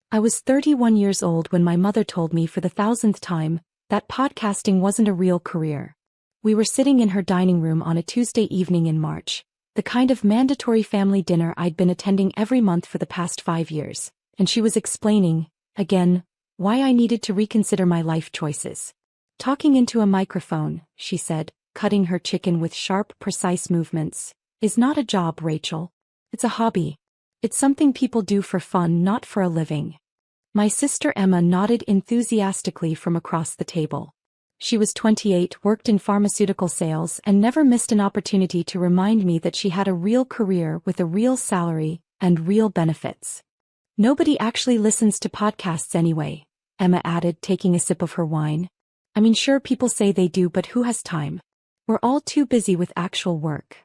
I was 31 years old when my mother told me for the thousandth time that podcasting wasn't a real career. We were sitting in her dining room on a Tuesday evening in March, the kind of mandatory family dinner I'd been attending every month for the past 5 years, and she was explaining, again, why I needed to reconsider my life choices. Talking into a microphone, she said, cutting her chicken with sharp, precise movements, is not a job, Rachel. It's a hobby. It's something people do for fun, not for a living. My sister Emma nodded enthusiastically from across the table. She was 28, worked in pharmaceutical sales, and never missed an opportunity to remind me that she had a real career with a real salary and real benefits. Nobody actually listens to podcasts anyway, Emma added, taking a sip of her wine. I mean, sure, people say they do, but who has time? We're all too busy with actual work.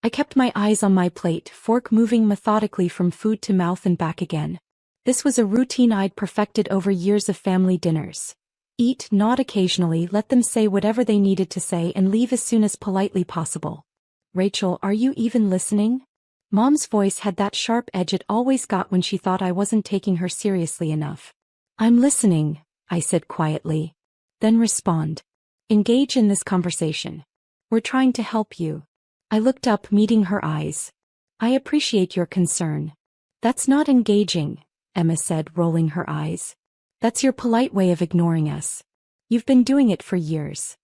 I kept my eyes on my plate, fork moving methodically from food to mouth and back again. This was a routine I'd perfected over years of family dinners. Eat, nod occasionally, let them say whatever they needed to say, and leave as soon as politely possible. Rachel, are you even listening? Mom's voice had that sharp edge it always got when she thought I wasn't taking her seriously enough. I'm listening, I said quietly. Then respond. Engage in this conversation. We're trying to help you. I looked up, meeting her eyes. I appreciate your concern. That's not engaging, Emma said, rolling her eyes. That's your polite way of ignoring us. You've been doing it for years.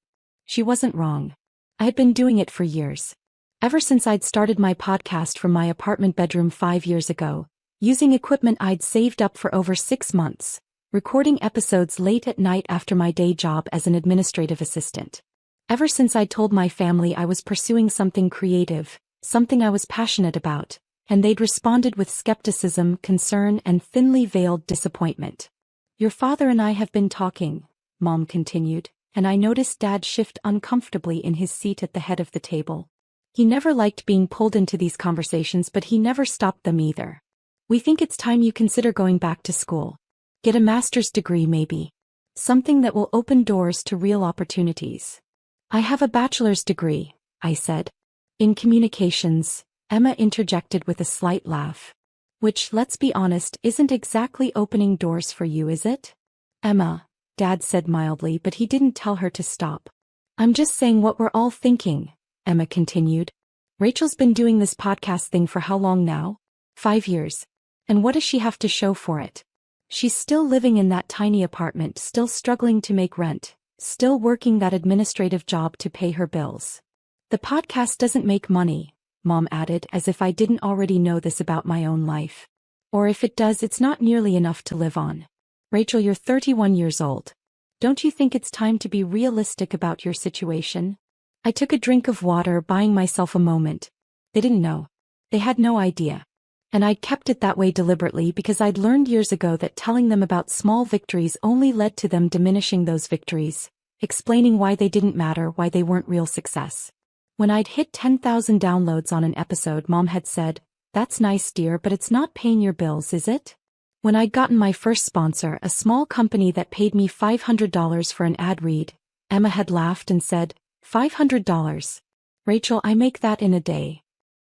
She wasn't wrong. I had been doing it for years. Ever since I'd started my podcast from my apartment bedroom 5 years ago, using equipment I'd saved up for over 6 months, recording episodes late at night after my day job as an administrative assistant. Ever since I told my family I was pursuing something creative, something I was passionate about, and they'd responded with skepticism, concern, and thinly veiled disappointment. Your father and I have been talking, Mom continued, and I noticed Dad shift uncomfortably in his seat at the head of the table. He never liked being pulled into these conversations, but he never stopped them either. We think it's time you consider going back to school. Get a master's degree maybe. Something that will open doors to real opportunities. I have a bachelor's degree, I said. In communications, Emma interjected with a slight laugh. Which, let's be honest, isn't exactly opening doors for you, is it? Emma, Dad said mildly, but he didn't tell her to stop. I'm just saying what we're all thinking, Emma continued. Rachel's been doing this podcast thing for how long now? 5 years. And what does she have to show for it? She's still living in that tiny apartment, still struggling to make rent, still working that administrative job to pay her bills. The podcast doesn't make money, Mom added, as if I didn't already know this about my own life. Or if it does, it's not nearly enough to live on. Rachel, you're 31 years old. Don't you think it's time to be realistic about your situation? I took a drink of water, buying myself a moment. They didn't know. They had no idea. And I'd kept it that way deliberately because I'd learned years ago that telling them about small victories only led to them diminishing those victories, explaining why they didn't matter, why they weren't real success. When I'd hit 10,000 downloads on an episode, Mom had said, "That's nice, dear, but it's not paying your bills, is it?" When I'd gotten my first sponsor, a small company that paid me $500 for an ad read, Emma had laughed and said, $500? Rachel, I make that in a day.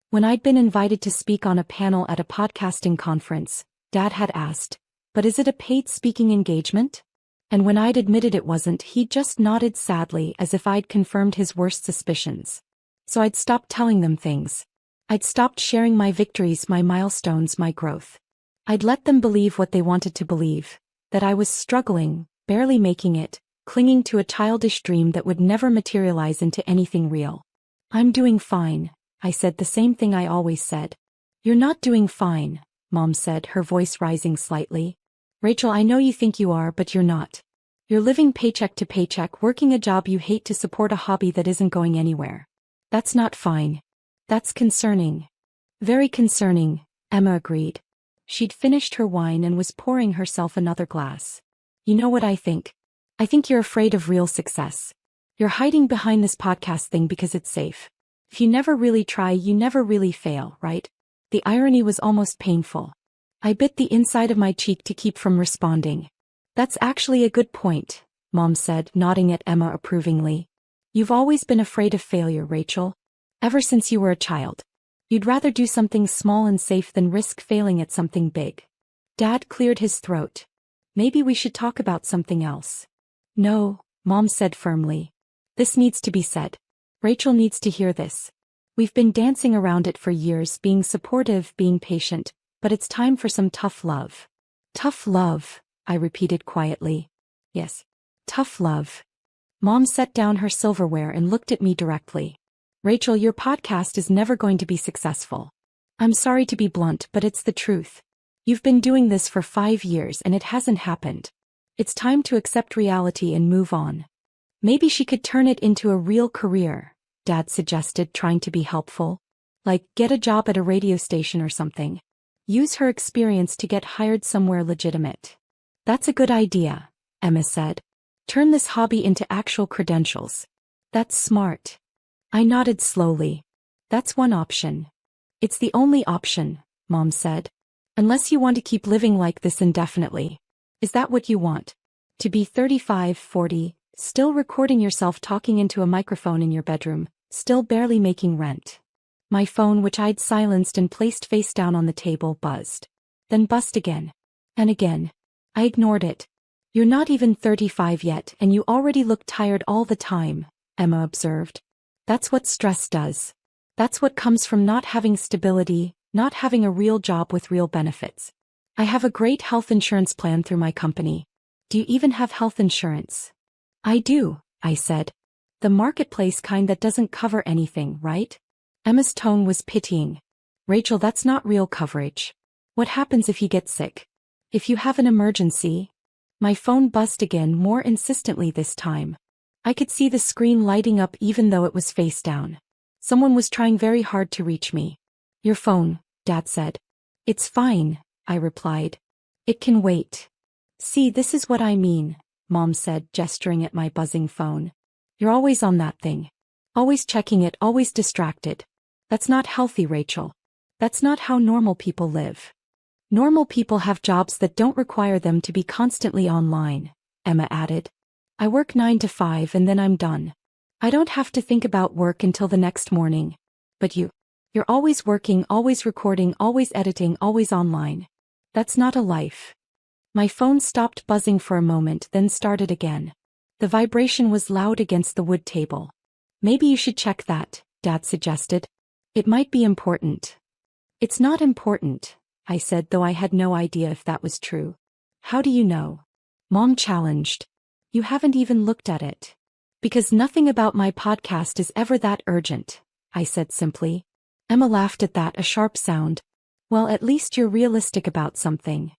When I'd been invited to speak on a panel at a podcasting conference, Dad had asked, "But is it a paid speaking engagement?" And when I'd admitted it wasn't, he just nodded sadly as if I'd confirmed his worst suspicions. So I'd stopped telling them things. I'd stopped sharing my victories, my milestones, my growth. I'd let them believe what they wanted to believe, that I was struggling, barely making it, clinging to a childish dream that would never materialize into anything real. I'm doing fine, I said, the same thing I always said. You're not doing fine, Mom said, her voice rising slightly. Rachel, I know you think you are, but you're not. You're living paycheck to paycheck, working a job you hate to support a hobby that isn't going anywhere. That's not fine. That's concerning. Very concerning, Emma agreed. She'd finished her wine and was pouring herself another glass. You know what I think? I think you're afraid of real success. You're hiding behind this podcast thing because it's safe. If you never really try, you never really fail, right? The irony was almost painful. I bit the inside of my cheek to keep from responding. That's actually a good point, Mom said, nodding at Emma approvingly. You've always been afraid of failure, Rachel. Ever since you were a child. You'd rather do something small and safe than risk failing at something big. Dad cleared his throat. Maybe we should talk about something else. No, Mom said firmly. This needs to be said. Rachel needs to hear this. We've been dancing around it for years, being supportive, being patient, but it's time for some tough love. Tough love, I repeated quietly. Yes. Tough love. Mom set down her silverware and looked at me directly. Rachel, your podcast is never going to be successful. I'm sorry to be blunt, but it's the truth. You've been doing this for 5 years and it hasn't happened. It's time to accept reality and move on. Maybe she could turn it into a real career, Dad suggested, trying to be helpful. Like, get a job at a radio station or something. Use her experience to get hired somewhere legitimate. That's a good idea, Emma said. Turn this hobby into actual credentials. That's smart. I nodded slowly. That's one option. It's the only option, Mom said. Unless you want to keep living like this indefinitely. Is that what you want? To be 35, 40, still recording yourself talking into a microphone in your bedroom, still barely making rent. My phone, which I'd silenced and placed face down on the table, buzzed. Then buzzed again. And again. I ignored it. You're not even 35 yet and you already look tired all the time, Emma observed. That's what stress does. That's what comes from not having stability, not having a real job with real benefits. I have a great health insurance plan through my company. Do you even have health insurance? I do, I said. The marketplace kind that doesn't cover anything, right? Emma's tone was pitying. Rachel, that's not real coverage. What happens if you get sick? If you have an emergency? My phone buzzed again, more insistently this time. I could see the screen lighting up even though it was face down. Someone was trying very hard to reach me. Your phone, Dad said. It's fine, I replied. It can wait. See, this is what I mean, Mom said, gesturing at my buzzing phone. You're always on that thing. Always checking it, always distracted. That's not healthy, Rachel. That's not how normal people live. Normal people have jobs that don't require them to be constantly online, Emma added. I work 9 to 5 and then I'm done. I don't have to think about work until the next morning. But you're always working, always recording, always editing, always online. That's not a life. My phone stopped buzzing for a moment, then started again. The vibration was loud against the wood table. Maybe you should check that, Dad suggested. It might be important. It's not important, I said, though I had no idea if that was true. How do you know? Mom challenged. You haven't even looked at it. Because nothing about my podcast is ever that urgent, I said simply. Emma laughed at that, a sharp sound. Well, at least you're realistic about something.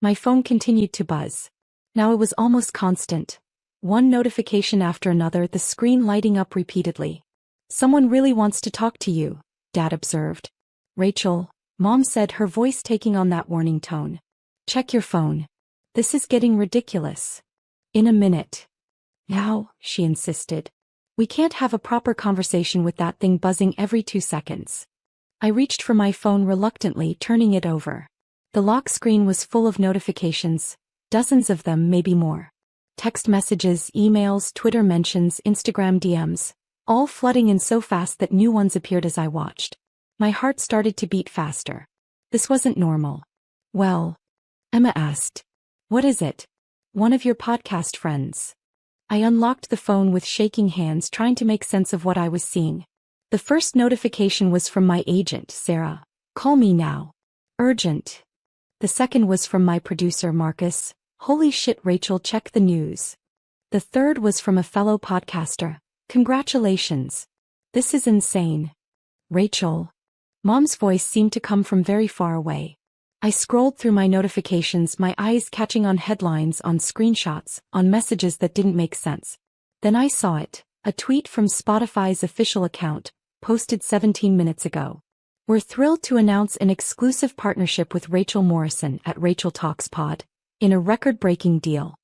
My phone continued to buzz. Now it was almost constant. One notification after another, the screen lighting up repeatedly. Someone really wants to talk to you, Dad observed. Rachel, Mom said, her voice taking on that warning tone. Check your phone. This is getting ridiculous. In a minute. Now, she insisted. We can't have a proper conversation with that thing buzzing every 2 seconds. I reached for my phone reluctantly, turning it over. The lock screen was full of notifications, dozens of them, maybe more. Text messages, emails, Twitter mentions, Instagram DMs, all flooding in so fast that new ones appeared as I watched. My heart started to beat faster. This wasn't normal. Well, Emma asked. What is it? One of your podcast friends. I unlocked the phone with shaking hands, trying to make sense of what I was seeing. The first notification was from my agent, Sarah. Call me now. Urgent. The second was from my producer, Marcus. Holy shit, Rachel, check the news. The third was from a fellow podcaster. Congratulations. This is insane. Rachel. Mom's voice seemed to come from very far away. I scrolled through my notifications, my eyes catching on headlines, on screenshots, on messages that didn't make sense. Then I saw it, a tweet from Spotify's official account, posted 17 minutes ago. We're thrilled to announce an exclusive partnership with Rachel Morrison at Rachel Talks Pod, in a record-breaking deal.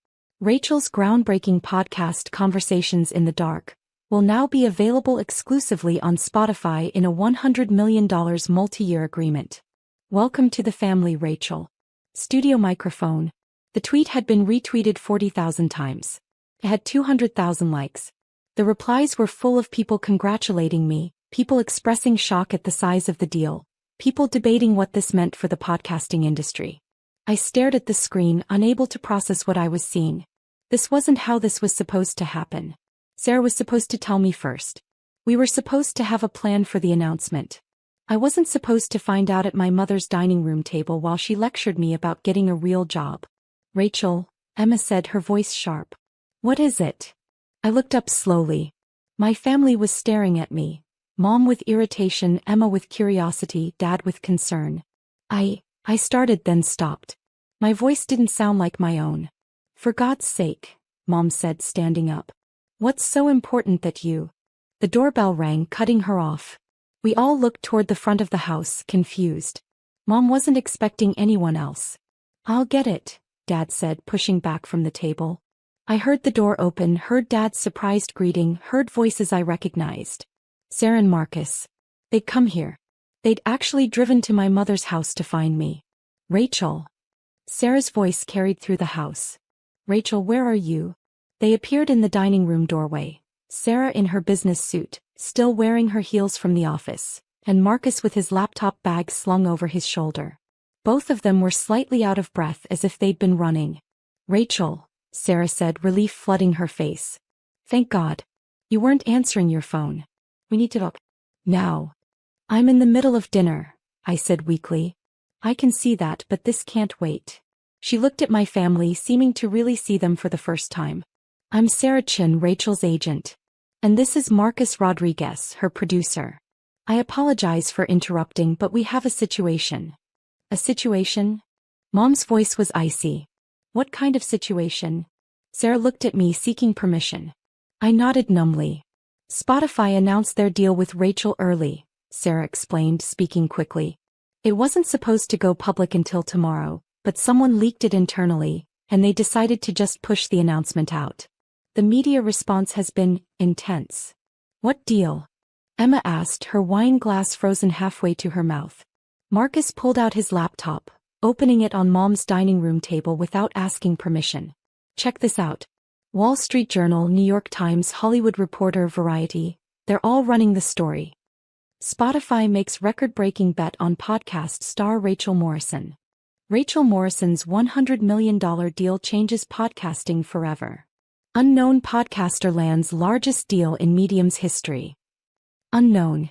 Rachel's groundbreaking podcast Conversations in the Dark will now be available exclusively on Spotify in a $100 million multi-year agreement. Welcome to the family, Rachel. Studio microphone. The tweet had been retweeted 40,000 times. It had 200,000 likes. The replies were full of people congratulating me, people expressing shock at the size of the deal, people debating what this meant for the podcasting industry. I stared at the screen, unable to process what I was seeing. This wasn't how this was supposed to happen. Sarah was supposed to tell me first. We were supposed to have a plan for the announcement. I wasn't supposed to find out at my mother's dining room table while she lectured me about getting a real job. Rachel, Emma said, her voice sharp. What is it? I looked up slowly. My family was staring at me. Mom with irritation, Emma with curiosity, Dad with concern. I started, then stopped. My voice didn't sound like my own. For God's sake, Mom said, standing up. What's so important that you... The doorbell rang, cutting her off. We all looked toward the front of the house, confused. Mom wasn't expecting anyone else. I'll get it, Dad said, pushing back from the table. I heard the door open, heard Dad's surprised greeting, heard voices I recognized. Sarah and Marcus. They'd come here. They'd actually driven to my mother's house to find me. Rachel. Sarah's voice carried through the house. Rachel, where are you? They appeared in the dining room doorway. Sarah in her business suit, still wearing her heels from the office, and Marcus with his laptop bag slung over his shoulder. Both of them were slightly out of breath, as if they'd been running. Rachel, Sarah said, relief flooding her face. Thank God. You weren't answering your phone. We need to talk. Now. I'm in the middle of dinner, I said weakly. I can see that, but this can't wait. She looked at my family, seeming to really see them for the first time. I'm Sarah Chin, Rachel's agent. And this is Marcus Rodriguez, her producer. I apologize for interrupting, but we have a situation. A situation? Mom's voice was icy. What kind of situation? Sarah looked at me, seeking permission. I nodded numbly. Spotify announced their deal with Rachel early, Sarah explained, speaking quickly. It wasn't supposed to go public until tomorrow, but someone leaked it internally, and they decided to just push the announcement out. The media response has been intense. What deal? Emma asked, her wine glass frozen halfway to her mouth. Marcus pulled out his laptop, opening it on Mom's dining room table without asking permission. Check this out. Wall Street Journal, New York Times, Hollywood Reporter, Variety. They're all running the story. Spotify makes record-breaking bet on podcast star Rachel Morrison. Rachel Morrison's $100 million deal changes podcasting forever. Unknown podcaster lands largest deal in Medium's history. Unknown.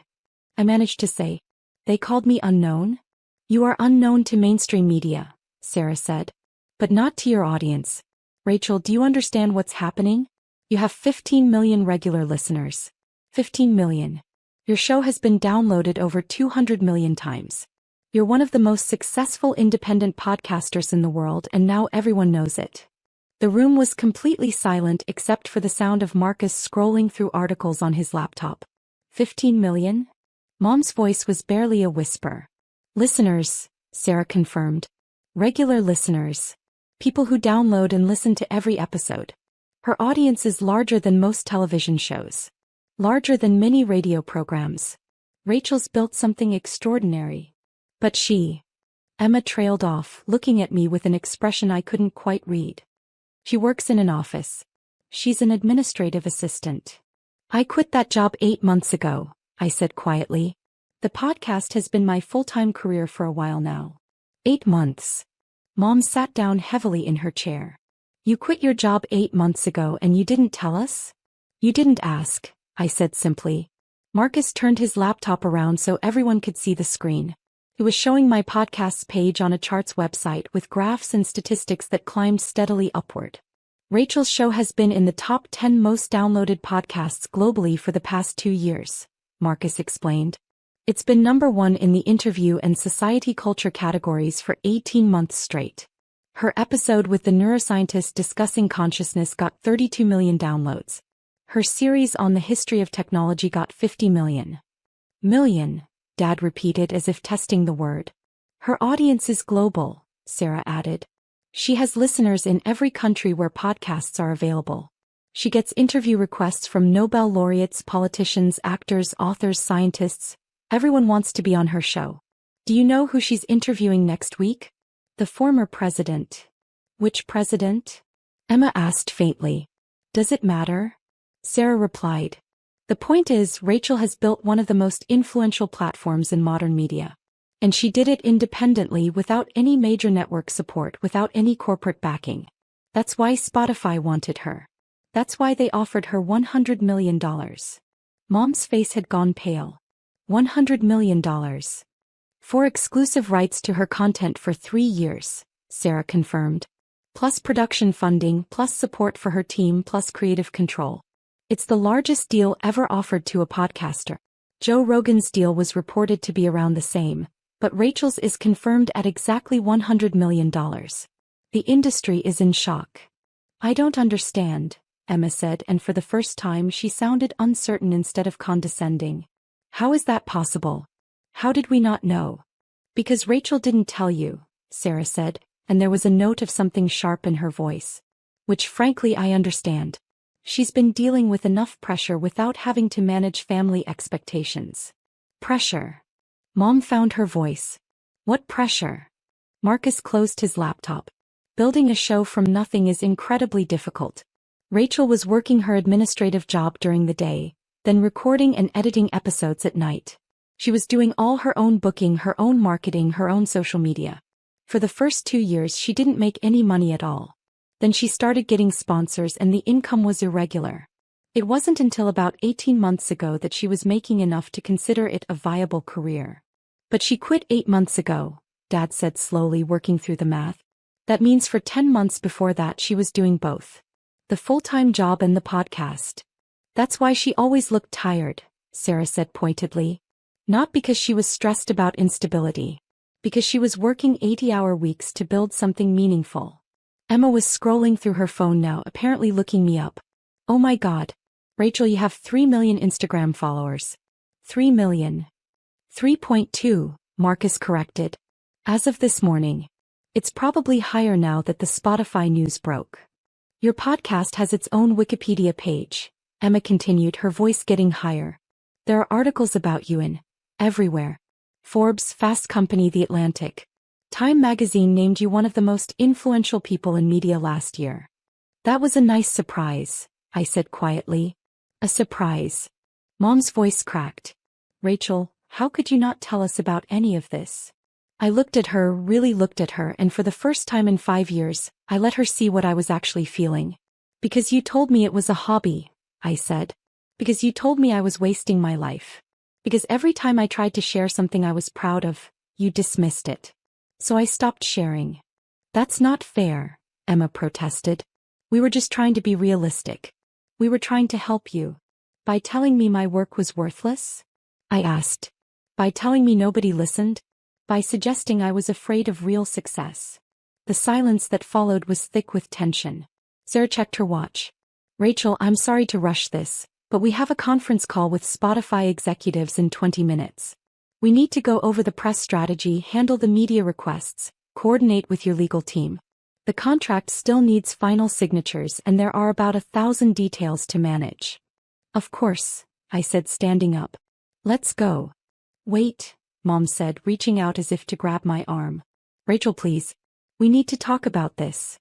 I managed to say. They called me unknown? You are unknown to mainstream media, Sarah said. But not to your audience. Rachel, do you understand what's happening? You have 15 million regular listeners. 15 million. Your show has been downloaded over 200 million times. You're one of the most successful independent podcasters in the world, and now everyone knows it. The room was completely silent except for the sound of Marcus scrolling through articles on his laptop. 15 million? Mom's voice was barely a whisper. Listeners, Sarah confirmed. Regular listeners. People who download and listen to every episode. Her audience is larger than most television shows. Larger than many radio programs. Rachel's built something extraordinary. But she... Emma trailed off, looking at me with an expression I couldn't quite read. She works in an office. She's an administrative assistant. I quit that job 8 months ago, I said quietly. The podcast has been my full-time career for a while now. 8 months. Mom sat down heavily in her chair. You quit your job 8 months ago and you didn't tell us? You didn't ask, I said simply. Marcus turned his laptop around so everyone could see the screen. It was showing my podcast's page on a charts website with graphs and statistics that climbed steadily upward. Rachel's show has been in the top 10 most downloaded podcasts globally for the past 2 years, Marcus explained. It's been number 1 in the interview and society culture categories for 18 months straight. Her episode with the neuroscientist discussing consciousness got 32 million downloads. Her series on the history of technology got 50 million. Million, Dad repeated as if testing the word. Her audience is global, Sarah added. She has listeners in every country where podcasts are available. She gets interview requests from Nobel laureates, politicians, actors, authors, scientists. Everyone wants to be on her show. Do you know who she's interviewing next week? The former president. Which president? Emma asked faintly. Does it matter? Sarah replied. The point is, Rachel has built one of the most influential platforms in modern media. And she did it independently without any major network support, without any corporate backing. That's why Spotify wanted her. That's why they offered her $100 million. Mom's face had gone pale. $100 million. For exclusive rights to her content for 3 years, Sarah confirmed. Plus production funding, plus support for her team, plus creative control. It's the largest deal ever offered to a podcaster. Joe Rogan's deal was reported to be around the same, but Rachel's is confirmed at exactly $100 million. The industry is in shock. I don't understand, Emma said, and for the first time she sounded uncertain instead of condescending. How is that possible? How did we not know? Because Rachel didn't tell you, Sarah said, and there was a note of something sharp in her voice. Which frankly I understand. She's been dealing with enough pressure without having to manage family expectations. Pressure. Mom found her voice. What pressure? Marcus closed his laptop. Building a show from nothing is incredibly difficult. Rachel was working her administrative job during the day, then recording and editing episodes at night. She was doing all her own booking, her own marketing, her own social media. For the first 2 years she didn't make any money at all. Then she started getting sponsors and the income was irregular. It wasn't until about 18 months ago that she was making enough to consider it a viable career. But she quit 8 months ago, Dad said slowly, working through the math. That means for 10 months before that she was doing both. The full-time job and the podcast. That's why she always looked tired, Sarah said pointedly. Not because she was stressed about instability. Because she was working 80-hour weeks to build something meaningful. Emma was scrolling through her phone now, apparently looking me up. Oh my God. Rachel, you have 3 million Instagram followers. 3 million. 3.2, Marcus corrected. As of this morning. It's probably higher now that the Spotify news broke. Your podcast has its own Wikipedia page, Emma continued, her voice getting higher. There are articles about you in everywhere. Forbes, Fast Company, The Atlantic. Time magazine named you one of the most influential people in media last year. That was a nice surprise, I said quietly. A surprise. Mom's voice cracked. Rachel, how could you not tell us about any of this? I looked at her, really looked at her, and for the first time in 5 years, I let her see what I was actually feeling. Because you told me it was a hobby, I said. Because you told me I was wasting my life. Because every time I tried to share something I was proud of, you dismissed it. So I stopped sharing. That's not fair, Emma protested. We were just trying to be realistic. We were trying to help you. By telling me my work was worthless? I asked. By telling me nobody listened? By suggesting I was afraid of real success? The silence that followed was thick with tension. Sarah checked her watch. Rachel, I'm sorry to rush this, but we have a conference call with Spotify executives in 20 minutes. We need to go over the press strategy, handle the media requests, coordinate with your legal team. The contract still needs final signatures and there are about 1,000 details to manage. Of course, I said, standing up. Let's go. Wait, Mom said, reaching out as if to grab my arm. Rachel, please. We need to talk about this.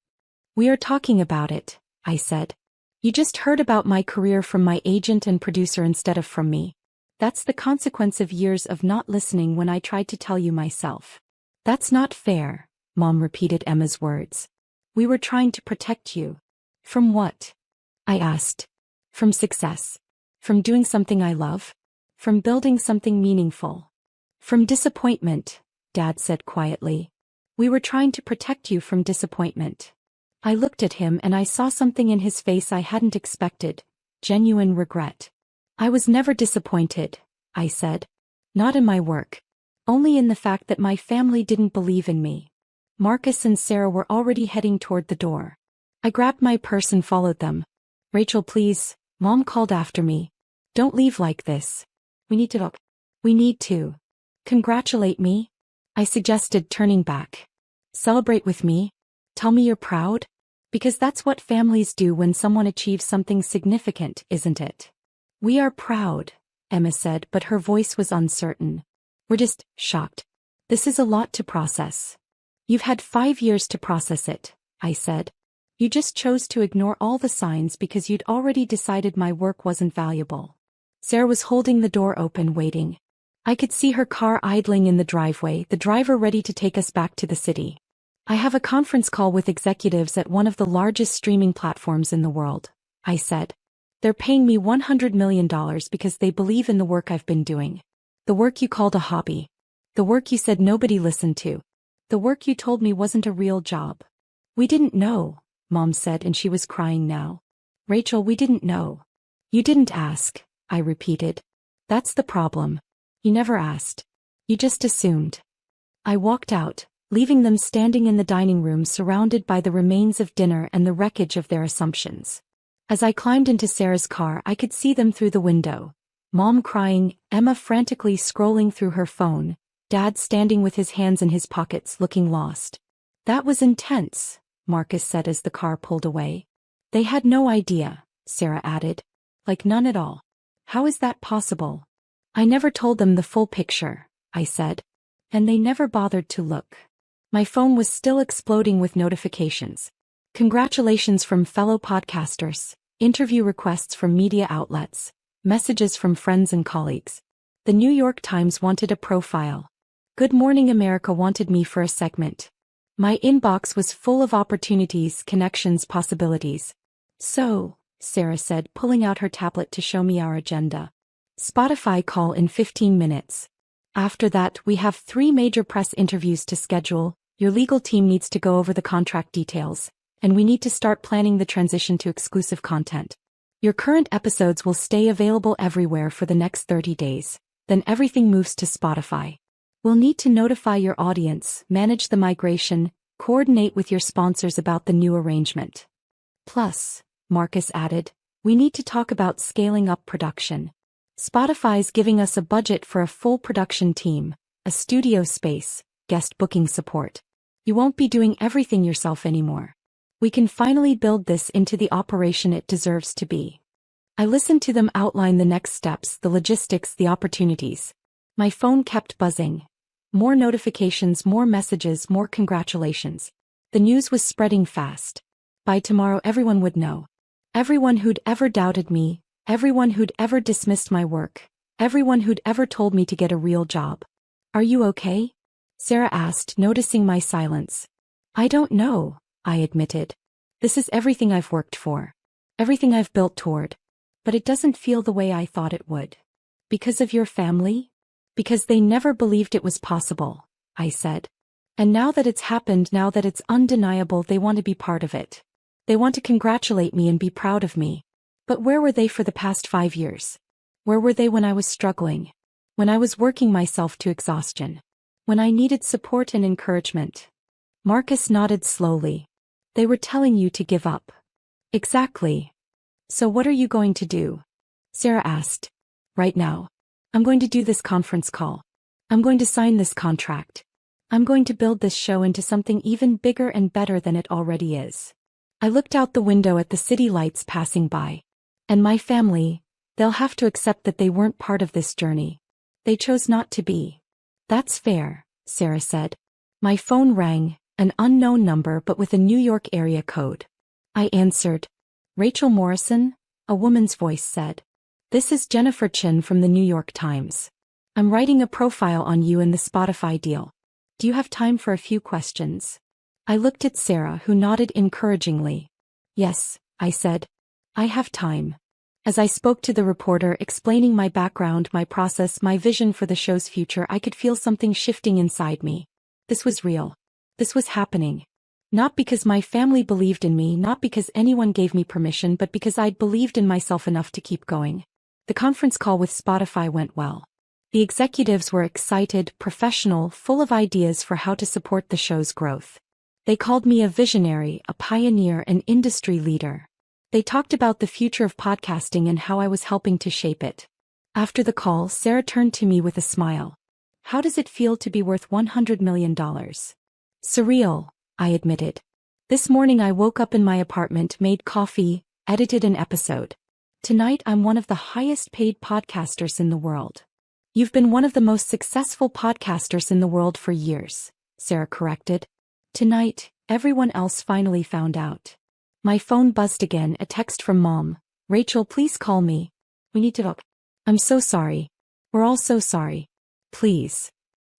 We are talking about it, I said. You just heard about my career from my agent and producer instead of from me. That's the consequence of years of not listening when I tried to tell you myself. That's not fair, Mom repeated Emma's words. We were trying to protect you. From what? I asked. From success. From doing something I love. From building something meaningful. From disappointment, Dad said quietly. We were trying to protect you from disappointment. I looked at him and I saw something in his face I hadn't expected, genuine regret. I was never disappointed, I said. Not in my work. Only in the fact that my family didn't believe in me. Marcus and Sarah were already heading toward the door. I grabbed my purse and followed them. Rachel, please, Mom called after me. Don't leave like this. We need to talk. We need to. Congratulate me? I suggested, turning back. Celebrate with me? Tell me you're proud? Because that's what families do when someone achieves something significant, isn't it? We are proud, Emma said, but her voice was uncertain. We're just shocked. This is a lot to process. You've had 5 years to process it, I said. You just chose to ignore all the signs because you'd already decided my work wasn't valuable. Sarah was holding the door open, waiting. I could see her car idling in the driveway, the driver ready to take us back to the city. I have a conference call with executives at one of the largest streaming platforms in the world, I said. They're paying me $100 million because they believe in the work I've been doing. The work you called a hobby. The work you said nobody listened to. The work you told me wasn't a real job. We didn't know, Mom said, and she was crying now. Rachel, we didn't know. You didn't ask, I repeated. That's the problem. You never asked. You just assumed. I walked out, leaving them standing in the dining room surrounded by the remains of dinner and the wreckage of their assumptions. As I climbed into Sarah's car, I could see them through the window. Mom crying, Emma frantically scrolling through her phone, Dad standing with his hands in his pockets looking lost. That was intense, Marcus said as the car pulled away. They had no idea, Sarah added. Like none at all. How is that possible? I never told them the full picture, I said. And they never bothered to look. My phone was still exploding with notifications. Congratulations from fellow podcasters, interview requests from media outlets, messages from friends and colleagues. The New York Times wanted a profile. Good Morning America wanted me for a segment. My inbox was full of opportunities, connections, possibilities. So, Sarah said, pulling out her tablet to show me our agenda. Spotify call in 15 minutes. After that, we have 3 major press interviews to schedule, your legal team needs to go over the contract details, and we need to start planning the transition to exclusive content. Your current episodes will stay available everywhere for the next 30 days, then everything moves to Spotify. We'll need to notify your audience, manage the migration, coordinate with your sponsors about the new arrangement. Plus, Marcus added, we need to talk about scaling up production. Spotify's giving us a budget for a full production team, a studio space, guest booking support. You won't be doing everything yourself anymore. We can finally build this into the operation it deserves to be. I listened to them outline the next steps, the logistics, the opportunities. My phone kept buzzing. More notifications, more messages, more congratulations. The news was spreading fast. By tomorrow everyone would know. Everyone who'd ever doubted me, everyone who'd ever dismissed my work, everyone who'd ever told me to get a real job. Are you okay? Sarah asked, noticing my silence. I don't know, I admitted. This is everything I've worked for. Everything I've built toward. But it doesn't feel the way I thought it would. Because of your family? Because they never believed it was possible, I said. And now that it's happened, now that it's undeniable, they want to be part of it. They want to congratulate me and be proud of me. But where were they for the past 5 years? Where were they when I was struggling? When I was working myself to exhaustion? When I needed support and encouragement? Marcus nodded slowly. They were telling you to give up. Exactly. So what are you going to do? Sarah asked. Right now. I'm going to do this conference call. I'm going to sign this contract. I'm going to build this show into something even bigger and better than it already is. I looked out the window at the city lights passing by. And my family, they'll have to accept that they weren't part of this journey. They chose not to be. That's fair, Sarah said. My phone rang, an unknown number but with a New York area code. I answered. Rachel Morrison? A woman's voice said. This is Jennifer Chin from the New York Times. I'm writing a profile on you in the Spotify deal. Do you have time for a few questions? I looked at Sarah, who nodded encouragingly. Yes, I said. I have time. As I spoke to the reporter, explaining my background, my process, my vision for the show's future, I could feel something shifting inside me. This was real. This was happening. Not because my family believed in me, not because anyone gave me permission, but because I'd believed in myself enough to keep going. The conference call with Spotify went well. The executives were excited, professional, full of ideas for how to support the show's growth. They called me a visionary, a pioneer, an industry leader. They talked about the future of podcasting and how I was helping to shape it. After the call, Sarah turned to me with a smile. How does it feel to be worth $100 million? Surreal, I admitted. This morning I woke up in my apartment, made coffee, edited an episode. Tonight I'm one of the highest paid podcasters in the world. You've been one of the most successful podcasters in the world for years, Sarah corrected. Tonight, everyone else finally found out. My phone buzzed again, a text from Mom. Rachel, please call me. We need to talk. I'm so sorry. We're all so sorry. Please.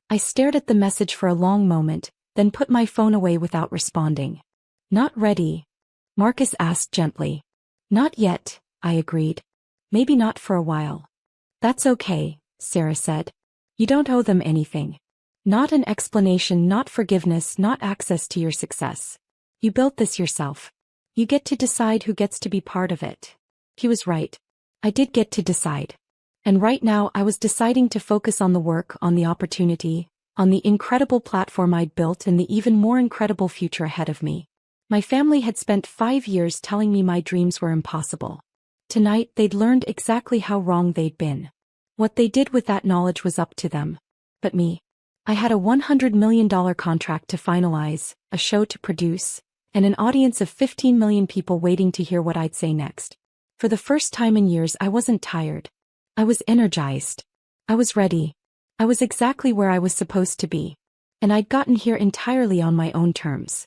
I stared at the message for a long moment, then put my phone away without responding. Not ready? Marcus asked gently. Not yet, I agreed. Maybe not for a while. That's okay, Sarah said. You don't owe them anything. Not an explanation, not forgiveness, not access to your success. You built this yourself. You get to decide who gets to be part of it. He was right. I did get to decide. And right now I was deciding to focus on the work, on the opportunity, on the incredible platform I'd built and the even more incredible future ahead of me. My family had spent 5 years telling me my dreams were impossible. Tonight they'd learned exactly how wrong they'd been. What they did with that knowledge was up to them. But me? I had a $100 million contract to finalize, a show to produce, and an audience of 15 million people waiting to hear what I'd say next. For the first time in years I wasn't tired. I was energized. I was ready. I was exactly where I was supposed to be. And I'd gotten here entirely on my own terms.